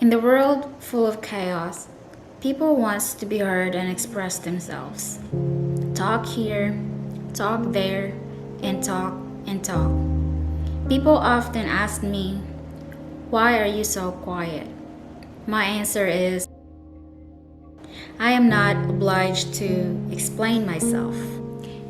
In the world full of chaos, people want to be heard and express themselves. Talk here, talk there, and talk and talk. People often ask me, why are you so quiet? My answer is, I am not obliged to explain myself.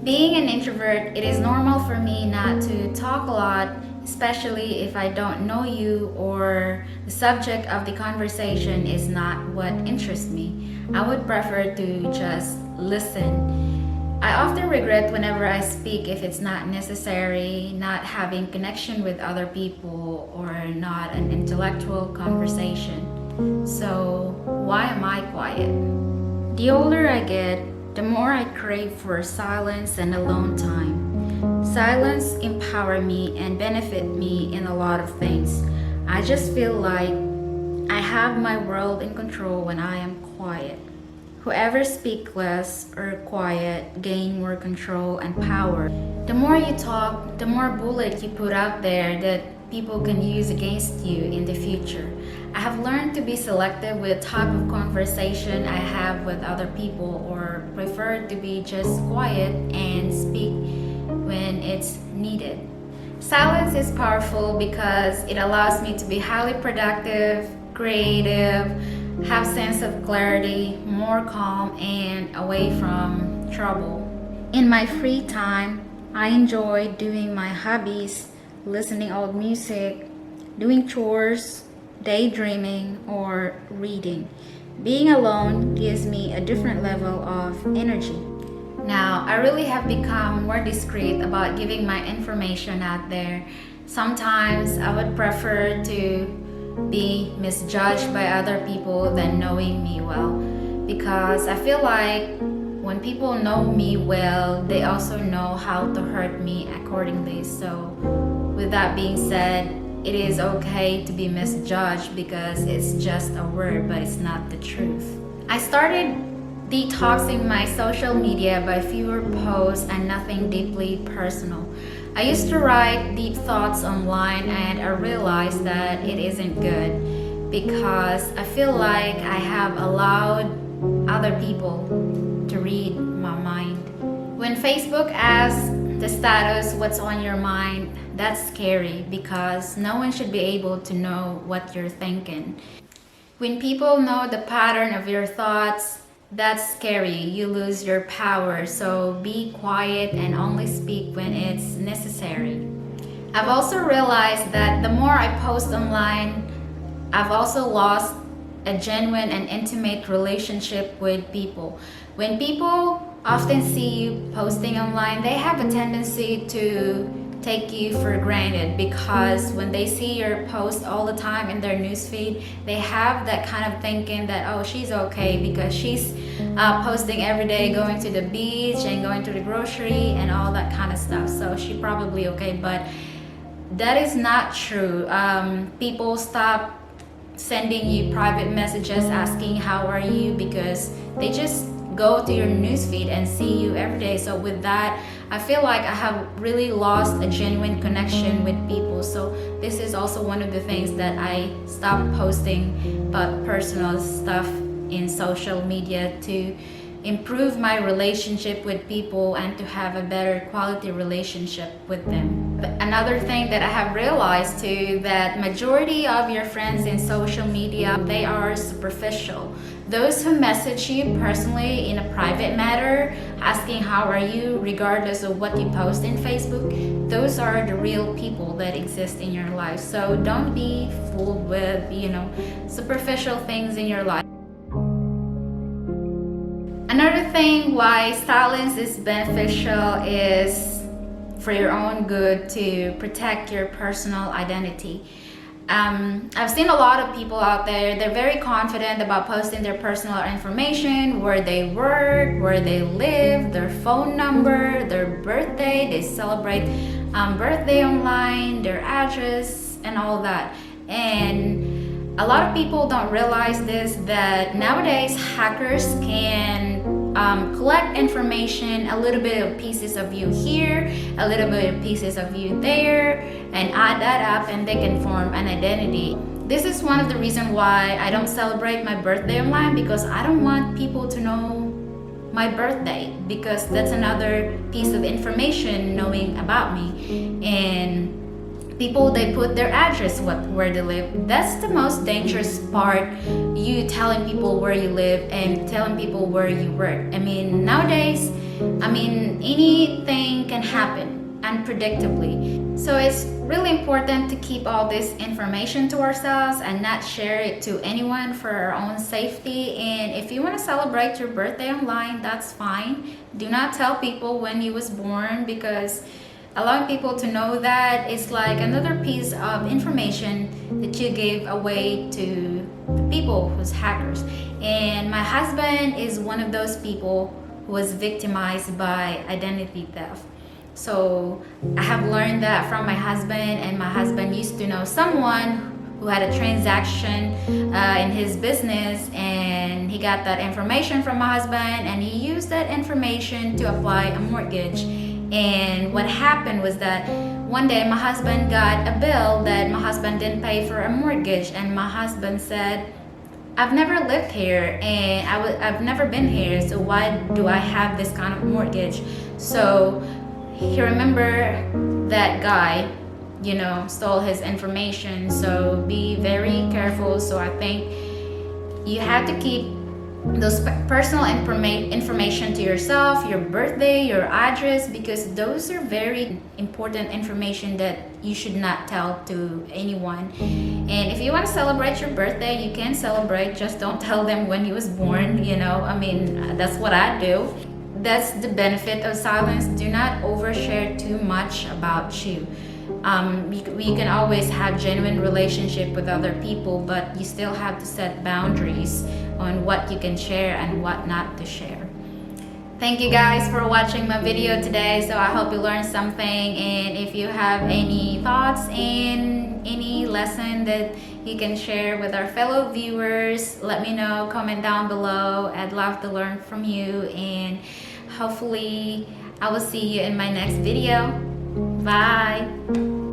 Being an introvert, it is normal for me not to talk a lot, especially if I don't know you or the subject of the conversation is not what interests me. I would prefer to just listen. I often regret whenever I speak if it's not necessary, not having connection with other people, or not an intellectual conversation. So, why am I quiet? The older I get, the more I crave for silence and alone time. Silence empower me and benefit me in a lot of things. I just feel like I have my world in control when I am quiet. Whoever speak less or quiet gain more control and power. The more you talk, the more bullet you put out there that people can use against you in the future. I have learned to be selective with type of conversation I have with other people, or prefer to be just quiet and speak when it's needed. Silence is powerful because it allows me to be highly productive, creative, have sense of clarity, more calm, and away from trouble. In my free time, I enjoy doing my hobbies, listening old music, doing chores, daydreaming, or reading. Being alone gives me a different level of energy. Now, I really have become more discreet about giving my information out there. Sometimes I would prefer to be misjudged by other people than knowing me well, because I feel like when people know me well, they also know how to hurt me accordingly. So, with that being said, it is okay to be misjudged because it's just a word, but it's not the truth. I started detoxing my social media by fewer posts and nothing deeply personal. I used to write deep thoughts online, and I realized that it isn't good because I feel like I have allowed other people to read my mind. When Facebook asks the status, what's on your mind, that's scary because no one should be able to know what you're thinking. When people know the pattern of your thoughts, that's scary. You lose your power. So be quiet and only speak when it's necessary. I've also realized that the more I post online, I've also lost a genuine and intimate relationship with people. When people often see you posting online, they have a tendency to take you for granted because when they see your post all the time in their newsfeed, they have that kind of thinking that, oh, she's okay because she's posting every day, going to the beach and going to the grocery and all that kind of stuff. So she probably okay, but that is not true. People stop sending you private messages asking how are you because they just go to your newsfeed and see you every day. So with that, I feel like I have really lost a genuine connection with people. So this is also one of the things that I stopped posting about personal stuff in social media to improve my relationship with people and to have a better quality relationship with them. But another thing that I have realized too, that majority of your friends in social media, they are superficial. Those who message you personally in a private matter, asking how are you regardless of what you post in Facebook, those are the real people that exist in your life. So don't be fooled with, superficial things in your life. Another thing why silence is beneficial is for your own good, to protect your personal identity. I've seen a lot of people out there, they're very confident about posting their personal information, where they work, where they live, their phone number, their birthday, they celebrate birthday online, their address, and all that. And a lot of people don't realize this, that nowadays hackers can collect information, a little bit of pieces of you here, a little bit of pieces of you there, and add that up, and they can form an identity. This is one of the reasons why I don't celebrate my birthday online, because I don't want people to know my birthday, because that's another piece of information knowing about me. And people, they put their address, where they live. That's the most dangerous part, you telling people where you live and telling people where you work. I mean, nowadays, anything can happen unpredictably. So it's really important to keep all this information to ourselves and not share it to anyone for our own safety. And if you want to celebrate your birthday online, that's fine. Do not tell people when you was born, because allowing people to know that is like another piece of information that you gave away to the people who's hackers. And my husband is one of those people who was victimized by identity theft. So I have learned that from my husband, and my husband used to know someone who had a transaction in his business, and he got that information from my husband, and he used that information to apply a mortgage. And what happened was that one day my husband got a bill that my husband didn't pay for a mortgage, and my husband said, I've never lived here and I've never been here, so why do I have this kind of mortgage? So he remembered that guy, stole his information. So be very careful. So I think you have to keep those personal information to yourself, your birthday, your address, because those are very important information that you should not tell to anyone. And if you want to celebrate your birthday, you can celebrate, just don't tell them when you was born. That's what I do. That's the benefit of silence. Do not overshare too much about you. We can always have genuine relationship with other people, but you still have to set boundaries on what you can share and what not to share. Thank you guys for watching my video today. So I hope you learned something, and if you have any thoughts and any lesson that you can share with our fellow viewers, let me know, comment down below. I'd love to learn from you, and hopefully I will see you in my next video. Bye.